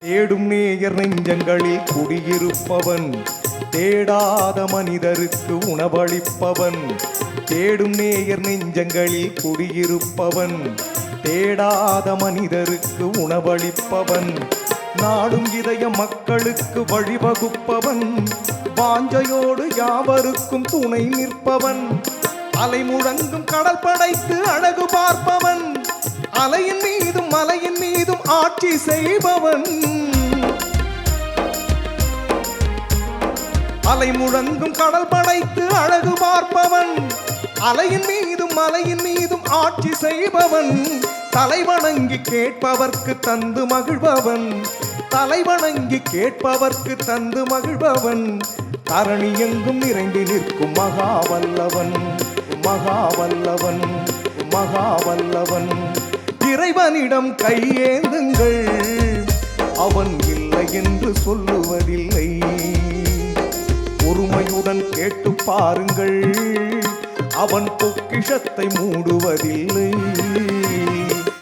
தேடும் நேயர் நெஞ்சங்களில் குடியிருப்பவன், தேடாத மனிதருக்கு உணவளிப்பவன். தேடும் நேயர் நெஞ்சங்களில் குடியிருப்பவன், தேடாத மனிதருக்கு உணவளிப்பவன். நாடும் இதய மக்களுக்கு வழிவகுப்பவன், வாஞ்சையோடு யாவருக்கும் துணை நிற்பவன். அலை முழங்கும் கடல் படைத்து அழகு பார்ப்பவன், அலையின் மீதும் மலையின் மீதும் ஆட்சி செய்பவன். அலை முழங்கும் கடல் படைத்து அழகு பார்ப்பவன், அலையின் மீதும் மலையின் மீதும் ஆட்சி செய்பவன். தலைவணங்கி கேட்பவர்க்கு தந்து மகிழ்பவன், தலைவணங்கி கேட்பவர்க்கு தந்து மகிழ்பவன். தரணி எங்கும் நிறைந்து நிற்கும் மகாவல்லவன், மகாவல்லவன், மகாவல்லவன். இறைவனிடம் கையேந்துங்கள், அவன் இல்லை என்று சொல்லுவதில்லை. பொறுமையுடன் கேட்டு பாருங்கள், அவன் பொக்கிஷத்தை மூடுவதில்லை.